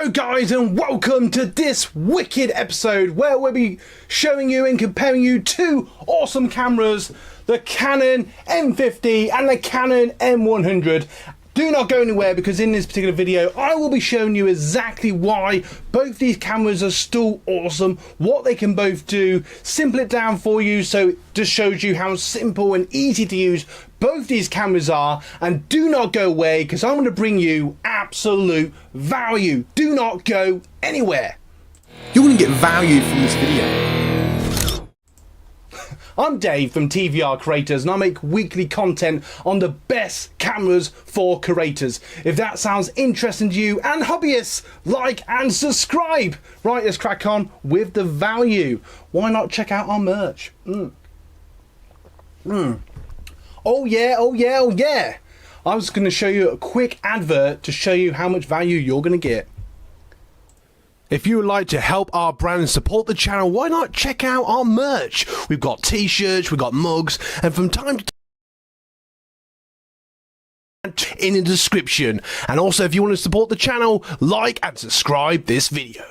Hello guys, and welcome to this wicked episode where we'll be showing you and comparing you two awesome cameras, the Canon M50 and the Canon M100. Do not go anywhere, because in this particular video I will be showing you exactly why both these cameras are still awesome, what they can both do, simple it down for you so it just shows you how simple and easy to use both these cameras are. And do not go away, because I'm going to bring you absolute value. Do not go anywhere. You're going to get value from this video. I'm Dave from TVR Creators, and I make weekly content on the best cameras for creators. If that sounds interesting to you and hobbyists, like and subscribe. Right, let's crack on with the value. Why not check out our merch? Oh yeah, oh yeah, oh yeah. I was going to show you a quick advert to show you how much value you're going to get. If you would like to help our brand and support the channel, why not check out our merch? We've got t-shirts, we've got mugs, and from time to time in the description. And also, if you want to support the channel, like and subscribe this video.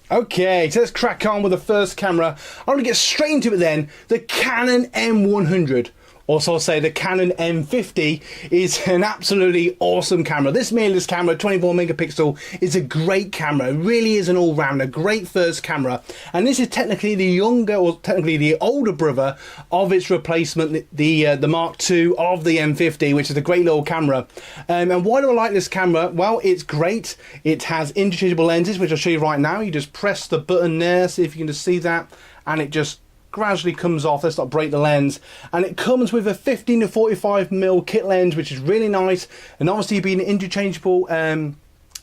Okay, so let's crack on with the first camera. I'm going to get straight into it then. The Canon M100. Also, I'll say the Canon M50 is an absolutely awesome camera. This mirrorless camera, 24 megapixel, is a great camera. It really is an all-rounder, great first camera. And this is technically the younger, or technically the older brother of its replacement, the Mark II of the M50, which is a great little camera. And why do I like this camera? Well, it's great. It has interchangeable lenses, which I'll show you right now. You just press the button there, see if you can just see that, and it just gradually comes off. Let's not break the lens. And it comes with a 15 to 45mm kit lens, which is really nice. And obviously, being an interchangeable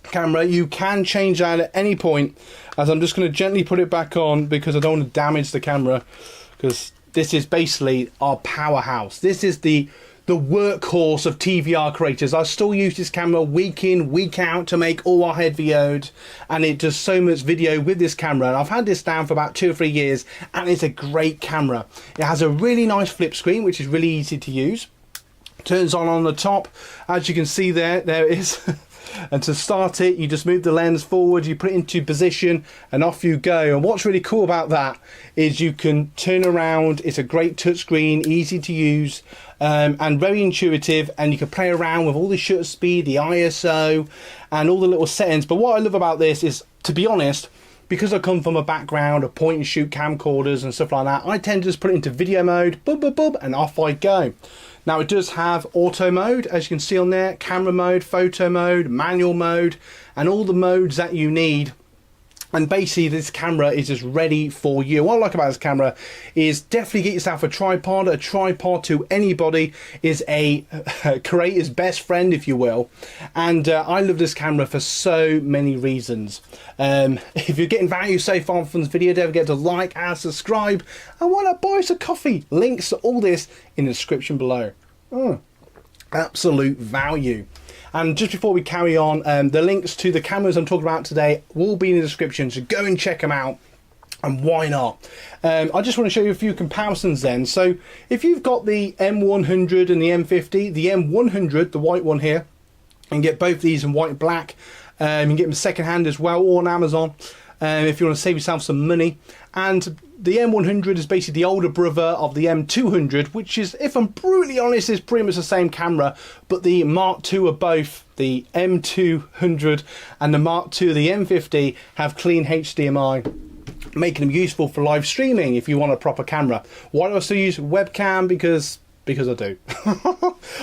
camera, you can change that at any point. As I'm just going to gently put it back on, because I don't want to damage the camera, because this is basically our powerhouse. This is the workhorse of TVR creators. I still use this camera week in, week out to make all our head videos, and it does so much video with this camera. And I've had this down for about 2 or 3 years, and it's a great camera. It has a really nice flip screen, which is really easy to use. Turns on the top, as you can see there it is. And to start it, you just move the lens forward, you put it into position, and off you go. And what's really cool about that is you can turn around. It's a great touchscreen, easy to use, and very intuitive. And you can play around with all the shutter speed, the ISO, and all the little settings. But what I love about this is, to be honest, because I come from a background of point and shoot camcorders and stuff like that, I tend to just put it into video mode, boop, boop, boop, and off I go. Now, it does have auto mode, as you can see on there, camera mode, photo mode, manual mode, and all the modes that you need. And basically, this camera is just ready for you. What I like about this camera is definitely get yourself a tripod. A tripod to anybody is a creator's best friend, if you will. And I love this camera for so many reasons. If you're getting value so far from this video, don't forget to like and subscribe. And why not buy us a coffee? Links to all this in the description below. Absolute value. And just before we carry on, the links to the cameras I'm talking about today will be in the description, so go and check them out. And why not? I just want to show you a few comparisons then. So if you've got the M100 and the M50, the M100, the white one here, and get both these in white and black. You can get them second hand as well, or on Amazon, if you want to save yourself some money. And the M100 is basically the older brother of the M200, which is, if I'm brutally honest, is pretty much the same camera, but the Mark II of both, the M200 and the Mark II of the M50, have clean HDMI, making them useful for live streaming if you want a proper camera. Why do I still use webcam? Because I do.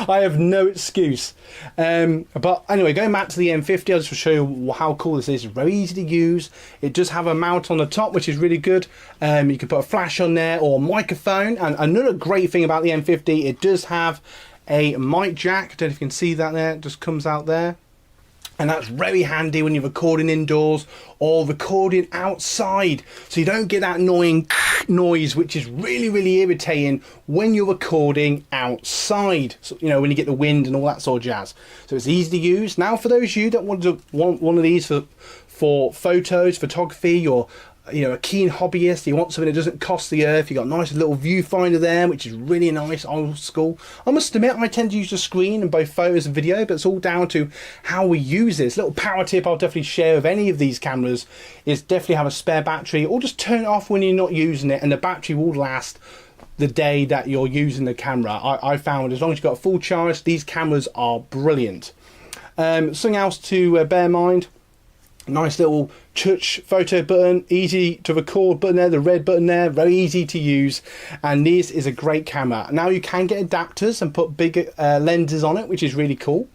I have no excuse. But anyway, going back to the M50, I'll just show you how cool this is. It's very easy to use. It does have a mount on the top, which is really good. You can put a flash on there or a microphone. And another great thing about the M50, it does have a mic jack. I don't know if you can see that there. It just comes out there. And that's very handy when you're recording indoors or recording outside, so you don't get that annoying noise, which is really, really irritating when you're recording outside. So, you know, when you get the wind and all that sort of jazz. So it's easy to use. Now, for those of you that want one of these for photos, photography, or a keen hobbyist, you want something that doesn't cost the earth, you got a nice little viewfinder there, which is really nice, old school. I must admit, I tend to use the screen in both photos and video, but it's all down to how we use this. Little power tip I'll definitely share with any of these cameras is definitely have a spare battery, or just turn it off when you're not using it, and the battery will last the day that you're using the camera. I found as long as you've got a full charge, these cameras are brilliant. Something else to bear in mind, nice little touch photo button, easy to record button there, the red button there, very easy to use, and this is a great camera. Now you can get adapters and put bigger lenses on it, which is really cool.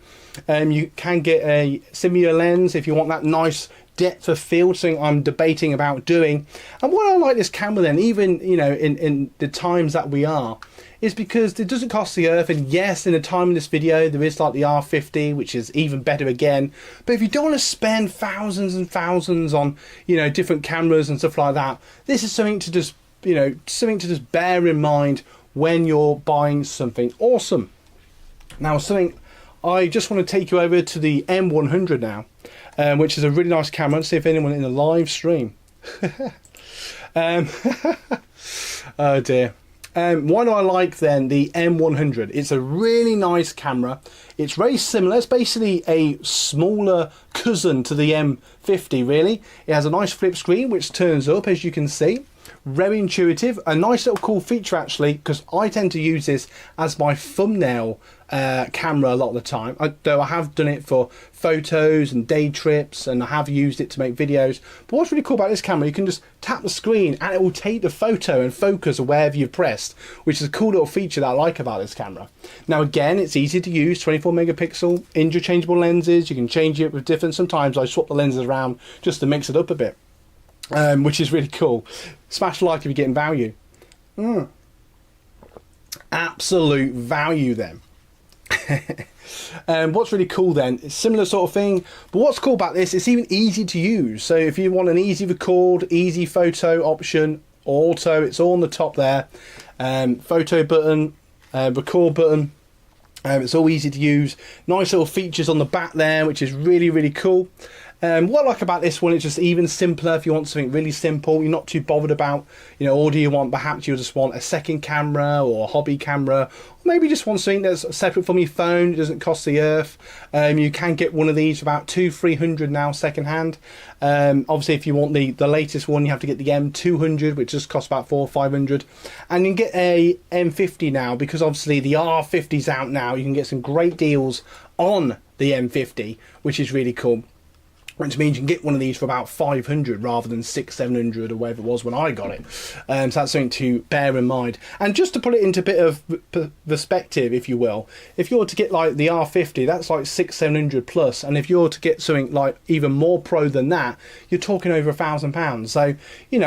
You can get a similar lens if you want that nice depth of field, something I'm debating about doing. And what I like this camera then, even in the times that we are, is because it doesn't cost the earth. And yes, in the time of this video there is like the R50, which is even better again, but if you don't want to spend thousands and thousands on different cameras and stuff like that, this is something to just bear in mind when you're buying something awesome. Now I just want to take you over to the M100 now, which is a really nice camera. Let's see if anyone in the live stream. Oh dear. Why do I like then the M100? It's a really nice camera. It's very similar. It's basically a smaller cousin to the M50 really. It has a nice flip screen which turns up, as you can see. Very intuitive. A nice little cool feature actually, because I tend to use this as my thumbnail camera a lot of the time, though I have done it for photos and day trips, and I have used it to make videos. But what's really cool about this camera, you can just tap the screen and it will take the photo and focus wherever you've pressed, which is a cool little feature that I like about this camera. Now again, it's easy to use, 24 megapixel, interchangeable lenses. You can change it with different, sometimes I swap the lenses around just to mix it up a bit, which is really cool. Smash like if you're getting value. Absolute value then. What's really cool then, it's similar sort of thing, but what's cool about this, it's even easy to use. So if you want an easy record, easy photo option, auto, it's all on the top there. Photo button, record button, it's all easy to use. Nice little features on the back there, which is really cool. What I like about this one, it's just even simpler. If you want something really simple, you're not too bothered about order you want, perhaps you just want a second camera or a hobby camera, or maybe just want something that's separate from your phone. It doesn't cost the earth. You can get one of these for about $200-300 now second hand. Obviously if you want the latest one, you have to get the M200, which just costs about $400 or $500, and you can get a M50 now, because obviously the R50's out now. You can get some great deals on the M50, which is really cool, which means you can get one of these for about $500 rather than $600-700 or whatever it was when I got it. So that's something to bear in mind. And just to put it into a bit of perspective, if you will, if you were to get like the R50, that's like $600-700 plus, and if you were to get something like even more pro than that, you're talking over £1,000. So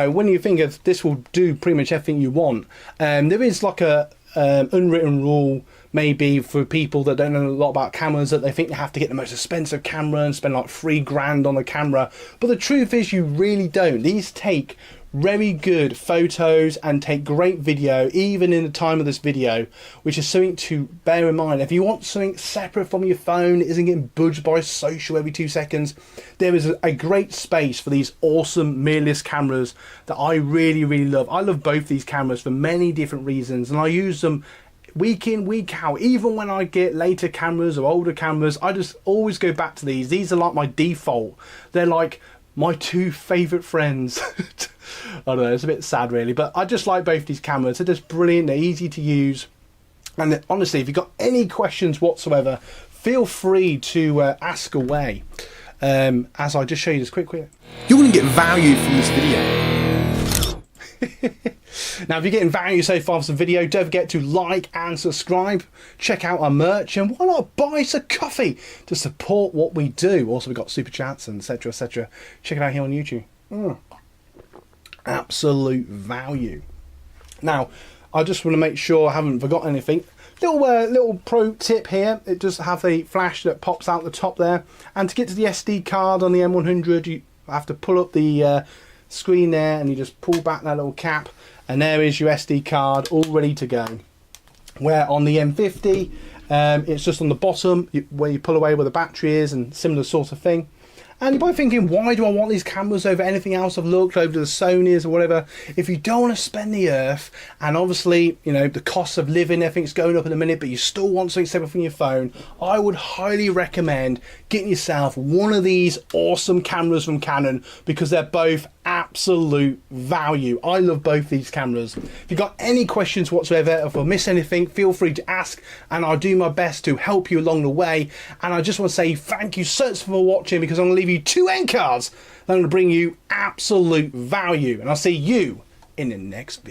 when you think of this will do pretty much everything you want, there is like a unwritten rule maybe for people that don't know a lot about cameras, that they think they have to get the most expensive camera and spend like $3,000 on the camera, but the truth is you really don't. These take very good photos and take great video, even in the time of this video, which is something to bear in mind. If you want something separate from your phone, it isn't getting budged by social every 2 seconds, there is a great space for these awesome mirrorless cameras that I really love. I love both these cameras for many different reasons, and I use them week in, week out. Even when I get later cameras or older cameras, I just always go back to these. These are like my default. They're like my two favourite friends. I don't know, it's a bit sad really, but I just like both these cameras. They're just brilliant, they're easy to use, and honestly, if you've got any questions whatsoever, feel free to ask away, as I just show you this quick. You're going to get value from this video. Now, if you're getting value so far from the video, don't forget to like and subscribe. Check out our merch, and why not buy us a coffee to support what we do. Also, we've got super chats and etc. Check it out here on YouTube. Absolute value. Now, I just want to make sure I haven't forgotten anything. Little pro tip here. It does have a flash that pops out the top there, and to get to the SD card on the M100, you have to pull up the screen there, and you just pull back that little cap, and there is your SD card all ready to go. Where on the M50, it's just on the bottom where you pull away where the battery is, and similar sort of thing. And you're probably thinking, why do I want these cameras over anything else I've looked over, to the Sonys or whatever? If you don't want to spend the earth, and obviously, you know, the cost of living, everything's going up in a minute, but you still want something separate from your phone, I would highly recommend getting yourself one of these awesome cameras from Canon, because they're both absolute value. I love both these cameras. If you've got any questions whatsoever, if I miss anything, feel free to ask, and I'll do my best to help you along the way. And I just want to say thank you so much for watching, because I'm going to leave you 2 end cards that are going to bring you absolute value, and I'll see you in the next video.